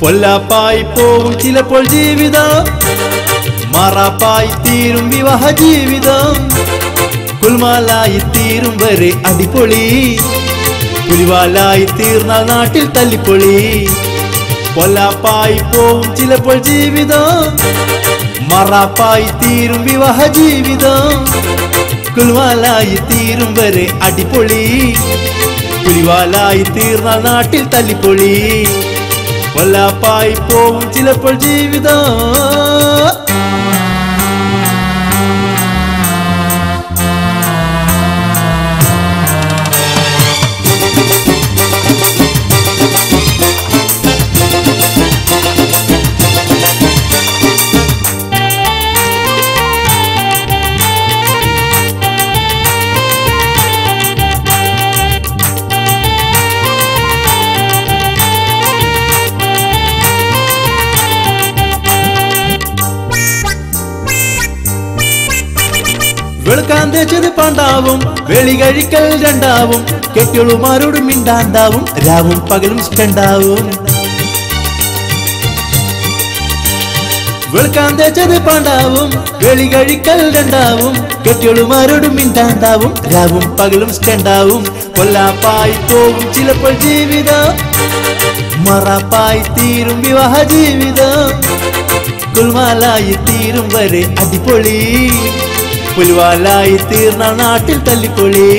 പൊല്ലാപ്പായി പോവും ചിലപ്പോൾ ജീവിതം, മാറാപ്പായി തീരും വിവാഹ ജീവിതം, കുൽമാലായി തീരും വരെ അടിപൊളി, പുലിവാലായി തീർന്നാൽ നാട്ടിൽ തല്ലിപ്പൊളി. പൊല്ലാപ്പായി പോവും ചിലപ്പോൾ ജീവിതം, മാറാപ്പായി തീരും വിവാഹ ജീവിതം, കുൽമാലായി തീരും വരെ അടിപൊളി, പുലിവാലായി തീർന്നാൽ നാട്ടിൽ തല്ലിപ്പൊളി. പൊല്ലാപ്പായി പോവും ചിലപ്പോൾ ജീവിതം. വെളുക്കാൻ തേച്ചത് പാണ്ടാവും, വെളി കഴിക്കൽ രണ്ടാവും, കെട്ടികളുമാരോടും മിണ്ടാണ്ടാവും, രാവും പകലും സ്റ്റണ്ടാവും. വെളുക്കാൻ തേച്ചത് പാണ്ടാവും, വെളി കഴിക്കൽ രണ്ടാവും, കെട്ടികളുമാരോടും മിണ്ടാണ്ടാവും, രാവും പകലും സ്റ്റണ്ടാവും. പൊല്ലാപ്പായി പോവും ചിലപ്പോൾ ജീവിതം, മറാപ്പായി തീരും വിവാഹ ജീവിതം, കുൽമാലായി തീരും വരെ അടിപൊളി, പുലിവാലായി തീർന്ന നാട്ടിൽ തല്ലിപ്പൊളി.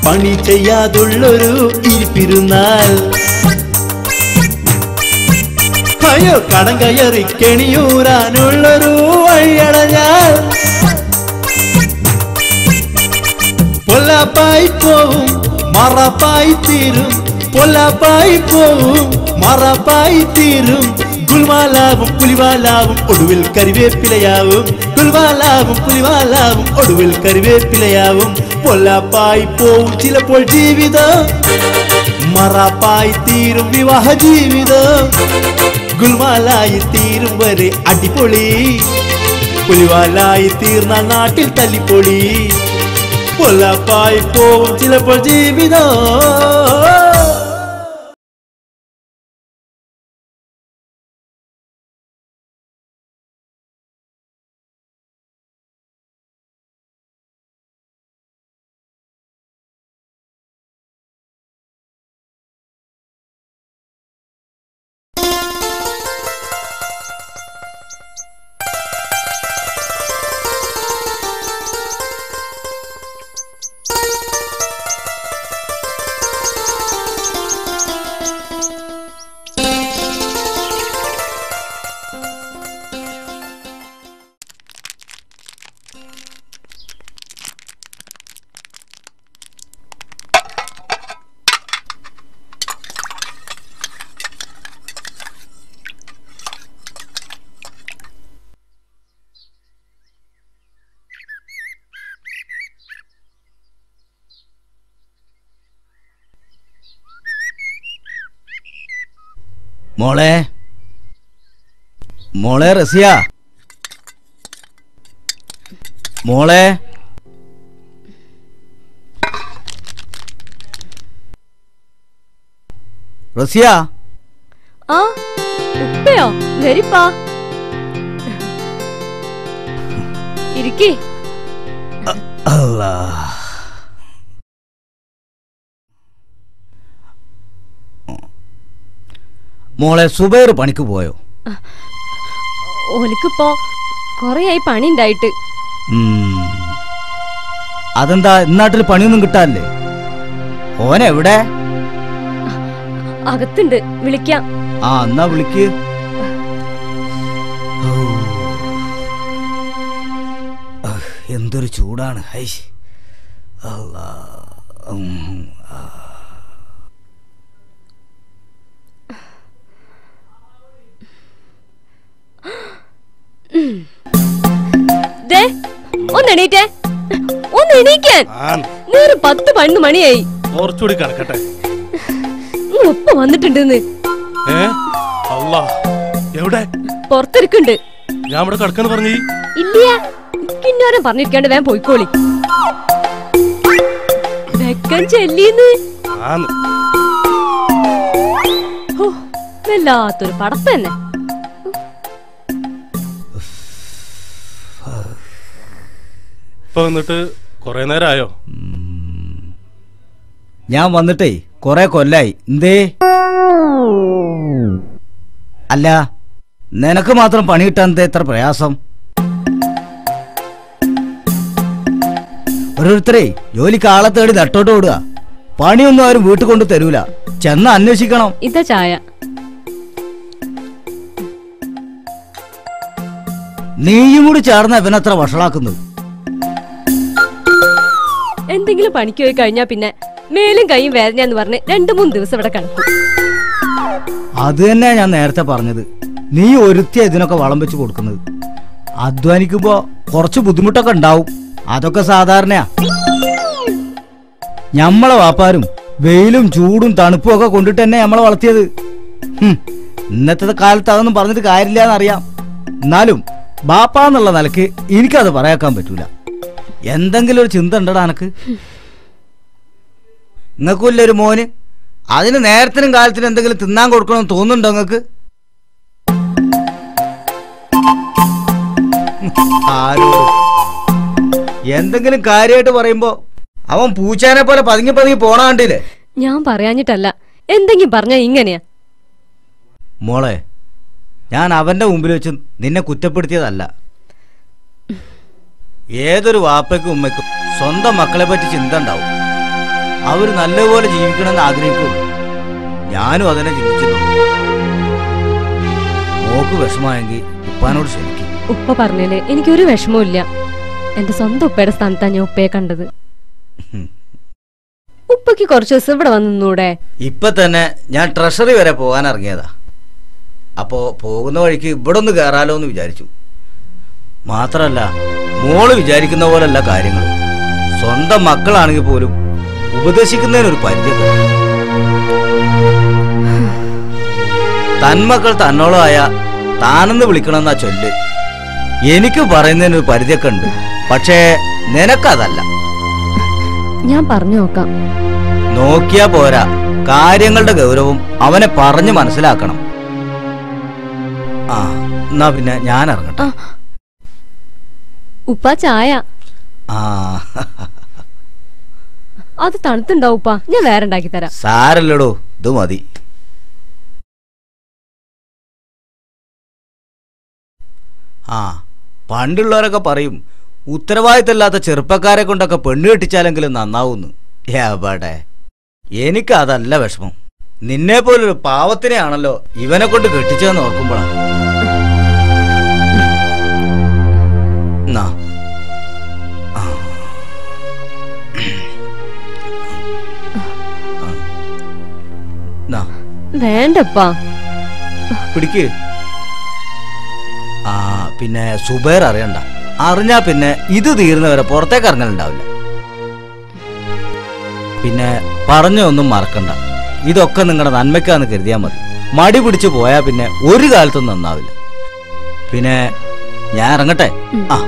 പണി ചെയ്യാതുള്ളൊരു ഇരിപ്പിരുന്നാൽ, അയ്യോ കടം കയറി കെണിയൂരാനുള്ളൊരു വഴിയടഞ്ഞാൽ, പൊല്ലാപ്പായി പോവും മറാപ്പായി തീരും, പൊല്ലാപ്പായി പോവും മറാപ്പായി തീരും, ഗുൽമാലാവും പുലിവാലാവും ഒടുവിൽ കറിവേപ്പിലയാവും, ഗുൽമാലാവും പുലിവാലാവും ഒടുവിൽ കറിവേപ്പിലയാവും. പൊല്ലാപ്പായി പോവും ചിലപ്പോൾ ജീവിതം, മറാപ്പായി തീരും വിവാഹ ജീവിതം, ഗുൽമാലായി തീരും വരെ അടിപൊളി, പുലിവാലായി തീർന്ന നാട്ടിൽ തല്ലിപ്പൊളി. പൊല്ലാപ്പായി പോവും ചിലപ്പോൾ ജീവിതം. മോളെ മോളെ റസിയ, മോളെ റസിയ. ആ ഉപ്പയോ? വരിപ്പാ, ഇരിക്കേ. അല്ലാ, മോളെ സുബൈർ പണിക്ക് പോയോ? ഓലിക്കിപ്പോ കൊറേയായി പണി ഉണ്ടായിട്ട്. അതെന്താ ഇന്നാട്ടിൽ പണിയൊന്നും കിട്ടാല്ലേ? ഓനെവിടെ? അകത്തുണ്ട്, വിളിക്കാം. ആ എന്നാ വിളിക്ക്. എന്തൊരു ചൂടാണ്. അല്ലാ. ഒന്നെണീറ്റേ, ഒന്ന് എണീക്കാൻ. നേരെ 10-11 മണിയായി. കുറച്ചുകൂടി കിടക്കട്ടെ. ഉപ്പ വന്നിട്ടുണ്ടെന്ന്. അല്ലാ, എവിടെ? പുറത്തിരിക്കുന്നുണ്ട്. ഞാൻ ഇവിടെ കിടക്കാന്ന് പറഞ്ഞു. ഇല്ല, കിന്നോരം പറഞ്ഞിരിക്കാണ്ട് വേഗം പോയിക്കോളി. വെക്കൻ ചെല്ലീന്ന്. വല്ലാത്തൊരു പടപ്പ് തന്നെ. ഇപ്പൊ വന്നിട്ട് കൊറേ നേരമായോ? ഞാൻ വന്നിട്ടേ കൊറേ കൊല്ലായി. എന്തേ? അല്ല, നിനക്ക് മാത്രം പണി കിട്ടാൻ എത്ര പ്രയാസം? ഓരോരുത്തരെ ജോലിക്ക് ആളെ തേടി നട്ടോട്ട് ഓടുക. പണിയൊന്നും ആരും വീട്ടിൽ കൊണ്ട് തരൂല. ചെന്ന് അന്വേഷിക്കണം. ഇതാ ചായ. നീയും കൂടി ചേർന്ന ഇവനത്ര വഷളാക്കുന്നത്. എന്തെങ്കിലും പണിക്ക് പോയി കഴിഞ്ഞാ പിന്നെ മേലും കൈയും വേദനയാന്ന് പറഞ്ഞ് 2-3 ദിവസം ഇവിടെ കിടക്കും. അത് തന്നെ ഞാൻ നേരത്തെ പറഞ്ഞത്. നീ ഒരുത്തിയ ഇതിനൊക്കെ വളം വെച്ച് കൊടുക്കുന്നത്. അധ്വാനിക്കുമ്പോ കുറച്ച് ബുദ്ധിമുട്ടൊക്കെ ഉണ്ടാവും. അതൊക്കെ സാധാരണയാ. ഞമ്മളെ വാപ്പാരും വെയിലും ചൂടും തണുപ്പും ഒക്കെ കൊണ്ടിട്ട് തന്നെ നമ്മളെ വളർത്തിയത്. ഇന്നത്തെ കാലത്ത് അതൊന്നും പറഞ്ഞിട്ട് കാര്യമില്ല എന്നറിയാം. എന്നാലും ബാപ്പാന്നുള്ള നിലക്ക് എനിക്കത് പറയാക്കാൻ പറ്റൂല. എന്തെങ്കിലും ഒരു ചിന്ത ഉണ്ടടാ എനക്ക്? നിങ്ങൾക്കില്ല ഒരു മോന്? അതിന് നേരത്തിനും കാലത്തിനും എന്തെങ്കിലും തിന്നാൻ കൊടുക്കണമെന്ന് തോന്നുന്നുണ്ടോ നിങ്ങൾക്ക്? ആരോട് എന്തെങ്കിലും കാര്യമായിട്ട് പറയുമ്പോ അവൻ പൂച്ചേനെ പോലെ പതുങ്ങി പതുങ്ങി പോണ കണ്ടില്ലേ? ഞാൻ പറയാഞ്ഞിട്ടല്ല, എന്തെങ്കിലും പറഞ്ഞാ ഇങ്ങനെയാ. മോളെ, ഞാൻ അവന്റെ മുമ്പിൽ വെച്ച് നിന്നെ കുറ്റപ്പെടുത്തിയതല്ല. ഏതൊരു വാപ്പയ്ക്കും ഉമ്മയ്ക്കും സ്വന്തം മക്കളെ പറ്റി ചിന്ത ഉണ്ടാവും. അവർ നല്ലപോലെ ജീവിക്കണമെന്ന് ആഗ്രഹിക്കുള്ളൂ. ഞാനും അതിനെ ചിന്തിച്ചിട്ടുണ്ട്. മോക്ക് വിഷമമായെങ്കിൽ ഉപ്പാനോട് ക്ഷമിക്കും. ഉപ്പ പറഞ്ഞേലേ എനിക്കൊരു വിഷമവും ഇല്ല. എന്റെ സ്വന്തം ഉപ്പയുടെ സ്ഥാനത്താണ് ഞാൻ ഉപ്പയെ കണ്ടത്. ഉപ്പയ്ക്ക് കുറച്ച് ദിവസം ഇവിടെ വന്നൂടെ? ഇപ്പൊ തന്നെ ഞാൻ ട്രഷറി വരെ പോകാൻ ഇറങ്ങിയതാ. അപ്പോ പോകുന്ന വഴിക്ക് ഇവിടെ ഒന്ന് കയറാലോ എന്ന് വിചാരിച്ചു. മാത്രല്ല, മോള് വിചാരിക്കുന്ന പോലല്ല കാര്യങ്ങൾ. സ്വന്തം മക്കളാണെങ്കിൽ പോലും ഉപദേശിക്കുന്നതിനൊരു പരിധിയൊക്കെ. തന്മക്കൾ തന്നോളമായ താനെന്ന് വിളിക്കണമെന്നാ ചൊല്ല്. എനിക്ക് പറയുന്നതിനൊരു പരിധിയൊക്കെ ഉണ്ട്. പക്ഷേ നിനക്കതല്ല. ഞാൻ പറഞ്ഞു നോക്കാം. നോക്കിയാ പോരാ, കാര്യങ്ങളുടെ ഗൗരവം അവനെ പറഞ്ഞു മനസ്സിലാക്കണം. ആ, എന്നാ പിന്നെ ഞാൻ ഇറങ്ങട്ടെ. ഉപ്പ ചായ. ആ, അത് തണുത്തുണ്ടാവും ഉപ്പ, ഞാൻ വേറെ ഉണ്ടാക്കി തരാം. സാരല്ലടോ, ഇത് മതി. ആ, പണ്ടുള്ളവരൊക്കെ പറയും ഉത്തരവാദിത്തമില്ലാത്ത ചെറുപ്പക്കാരെ കൊണ്ടൊക്കെ പെണ്ണ് കെട്ടിച്ചാലെങ്കിലും നന്നാവൂന്ന്. എവിടെ, എനിക്കതല്ല വിഷമം. നിന്നെ പോലൊരു പാവത്തിനെയാണല്ലോ ഇവനെ കൊണ്ട് കെട്ടിച്ചതെന്ന് ഓർക്കുമ്പോഴാ. വേണ്ടപ്പാ, പിടിക്ക്. ആ, പിന്നെ സുബൈർ അറിയണ്ട. അറിഞ്ഞാ പിന്നെ ഇത് തീർന്നവരെ പുറത്തേക്ക് ഇറങ്ങലുണ്ടാവില്ല. പിന്നെ പറഞ്ഞൊന്നും മറക്കണ്ട. ഇതൊക്കെ നിങ്ങളുടെ നന്മയ്ക്കാന്ന് കരുതിയാൽ മതി. മടി പിടിച്ചു പോയാ പിന്നെ ഒരു കാലത്തും നന്നാവില്ല. പിന്നെ ഞാൻ ഇറങ്ങട്ടെ. ആ.